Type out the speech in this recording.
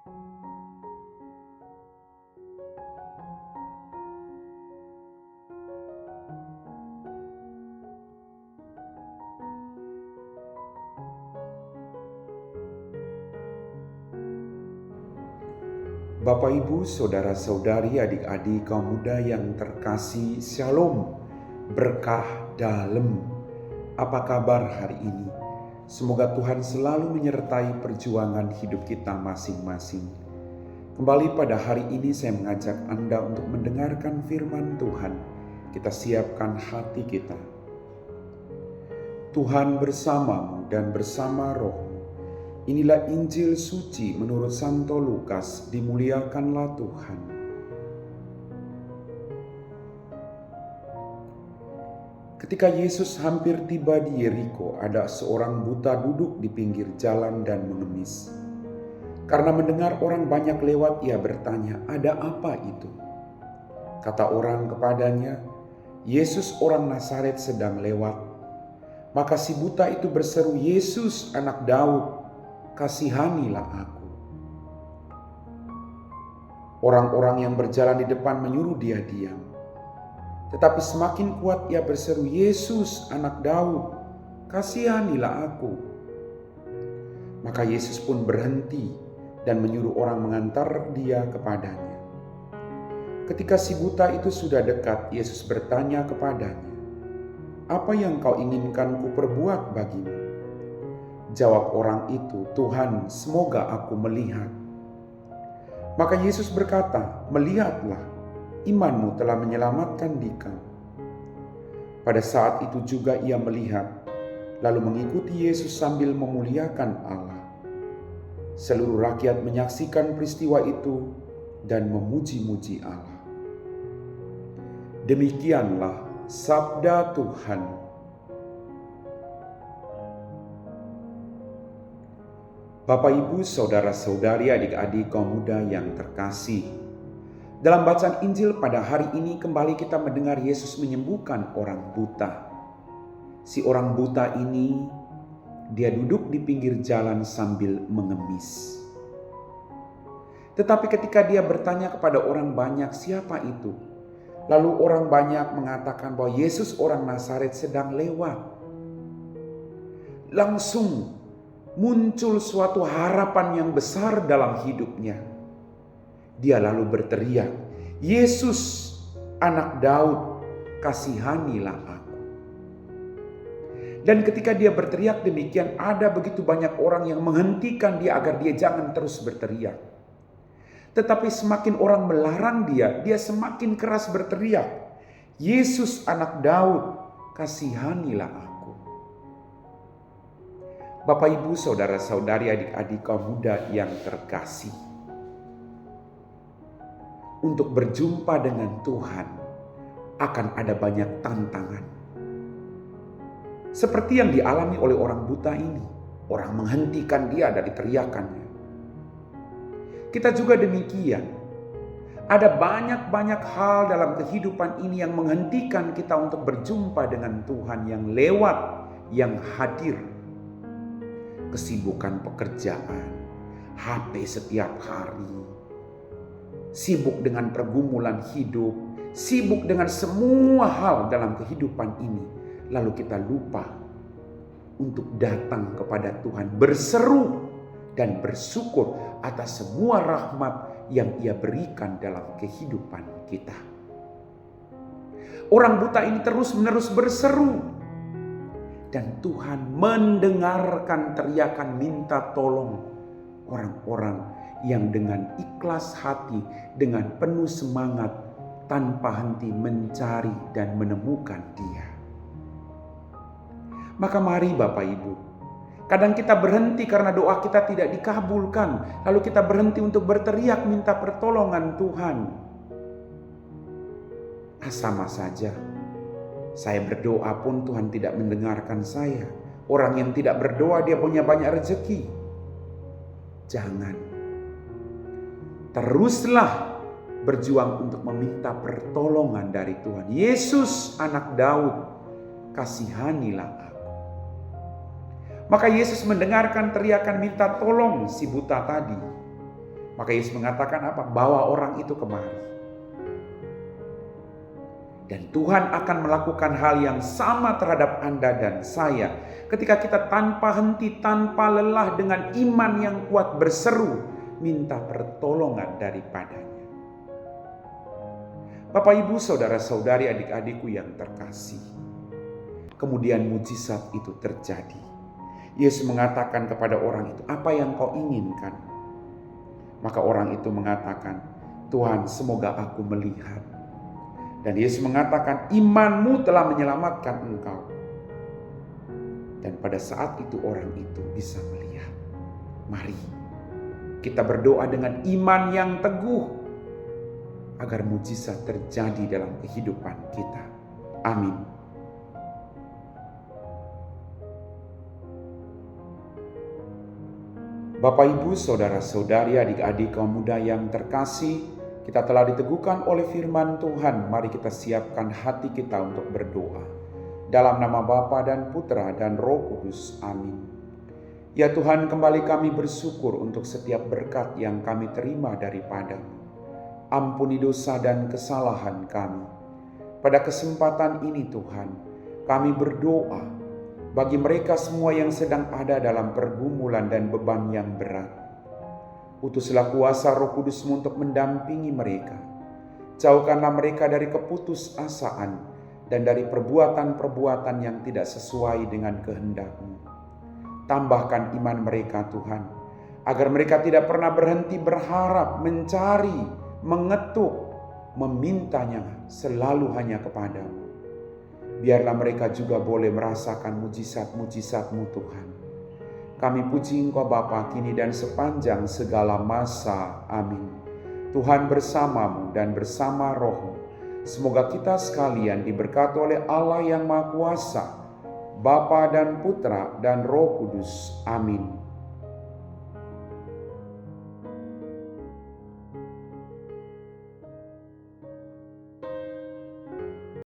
Bapak, Ibu, saudara-saudari, adik-adik, kaum muda yang terkasih, Shalom, berkah dalam. Apa kabar hari ini? Semoga Tuhan selalu menyertai perjuangan hidup kita masing-masing. Kembali pada hari ini saya mengajak Anda untuk mendengarkan firman Tuhan. Kita siapkan hati kita. Tuhan bersamamu dan bersama rohmu. Inilah Injil suci menurut Santo Lukas, dimuliakanlah Tuhan. Ketika Yesus hampir tiba di Yeriko, ada seorang buta duduk di pinggir jalan dan mengemis. Karena mendengar orang banyak lewat, ia bertanya, "Ada apa itu?" Kata orang kepadanya, "Yesus orang Nazaret sedang lewat." Maka si buta itu berseru, "Yesus, anak Daud, kasihanilah aku." Orang-orang yang berjalan di depan menyuruh dia diam. Tetapi semakin kuat ia berseru, "Yesus, anak Daud, kasihanilah aku." Maka Yesus pun berhenti dan menyuruh orang mengantar dia kepadanya. Ketika si buta itu sudah dekat, Yesus bertanya kepadanya, "Apa yang kau inginkan kuperbuat bagimu?" Jawab orang itu, "Tuhan, semoga aku melihat." Maka Yesus berkata, "Melihatlah, imanmu telah menyelamatkan dikau." Pada saat itu juga ia melihat, lalu mengikuti Yesus sambil memuliakan Allah. Seluruh rakyat menyaksikan peristiwa itu dan memuji-muji Allah. Demikianlah sabda Tuhan. Bapak, Ibu, saudara-saudari, adik-adik, kaum muda yang terkasih. Dalam bacaan Injil pada hari ini kembali kita mendengar Yesus menyembuhkan orang buta. Si orang buta ini, dia duduk di pinggir jalan sambil mengemis. Tetapi ketika dia bertanya kepada orang banyak, "Siapa itu?" Lalu orang banyak mengatakan bahwa Yesus orang Nazaret sedang lewat. Langsung muncul suatu harapan yang besar dalam hidupnya. Dia lalu berteriak, "Yesus, anak Daud, kasihanilah aku." Dan ketika dia berteriak demikian, ada begitu banyak orang yang menghentikan dia agar dia jangan terus berteriak. Tetapi semakin orang melarang dia, dia semakin keras berteriak, "Yesus, anak Daud, kasihanilah aku." Bapak, Ibu, saudara-saudari, adik-adik, kaum muda yang terkasih. Untuk berjumpa dengan Tuhan akan ada banyak tantangan. Seperti yang dialami oleh orang buta ini. Orang menghentikan dia dari teriakannya. Kita juga demikian. Ada banyak-banyak hal dalam kehidupan ini yang menghentikan kita untuk berjumpa dengan Tuhan yang lewat, yang hadir. Kesibukan pekerjaan, HP setiap hari, sibuk dengan pergumulan hidup, sibuk dengan semua hal dalam kehidupan ini. Lalu kita lupa untuk datang kepada Tuhan, berseru dan bersyukur atas semua rahmat yang Ia berikan dalam kehidupan kita. Orang buta ini terus-menerus berseru. Dan Tuhan mendengarkan teriakan minta tolong orang-orang yang dengan ikhlas hati, dengan penuh semangat, tanpa henti mencari dan menemukan Dia. Maka mari Bapak, Ibu, kadang kita berhenti karena doa kita tidak dikabulkan. Lalu kita berhenti untuk berteriak minta pertolongan Tuhan. Sama saja. Saya berdoa pun Tuhan tidak mendengarkan saya. Orang yang tidak berdoa dia punya banyak rezeki. Jangan. Teruslah berjuang untuk meminta pertolongan dari Tuhan. Yesus, anak Daud, kasihanilah aku. Maka Yesus mendengarkan teriakan minta tolong si buta tadi. Maka Yesus mengatakan apa? Bawa orang itu kemari. Dan Tuhan akan melakukan hal yang sama terhadap Anda dan saya. Ketika kita tanpa henti, tanpa lelah dengan iman yang kuat berseru, minta pertolongan daripadanya. Bapak, Ibu, saudara-saudari, adik-adikku yang terkasih. Kemudian mujizat itu terjadi. Yesus mengatakan kepada orang itu, apa yang kau inginkan? Maka orang itu mengatakan, Tuhan, semoga aku melihat. Dan Yesus mengatakan, imanmu telah menyelamatkan engkau. Dan pada saat itu orang itu bisa melihat. Mari kita berdoa dengan iman yang teguh, agar mujizat terjadi dalam kehidupan kita. Amin. Bapak, Ibu, saudara-saudari, adik-adik kaum muda yang terkasih, kita telah diteguhkan oleh firman Tuhan. Mari kita siapkan hati kita untuk berdoa. Dalam nama Bapa dan Putra dan Roh Kudus. Amin. Ya Tuhan, kembali kami bersyukur untuk setiap berkat yang kami terima daripada-Mu. Ampuni dosa dan kesalahan kami. Pada kesempatan ini Tuhan, kami berdoa bagi mereka semua yang sedang ada dalam pergumulan dan beban yang berat. Utuslah kuasa Roh Kudus-Mu untuk mendampingi mereka. Jauhkanlah mereka dari keputusasaan dan dari perbuatan-perbuatan yang tidak sesuai dengan kehendak-Mu. Tambahkan iman mereka Tuhan, agar mereka tidak pernah berhenti berharap, mencari, mengetuk, memintanya selalu hanya kepada-Mu. Biarlah mereka juga boleh merasakan mujizat-mujizat-Mu Tuhan. Kami puji Engkau Bapa kini dan sepanjang segala masa. Amin. Tuhan bersama-Mu dan bersama Roh-Mu. Semoga kita sekalian diberkati oleh Allah yang Maha Kuasa, Bapa dan Putra dan Roh Kudus. Amin.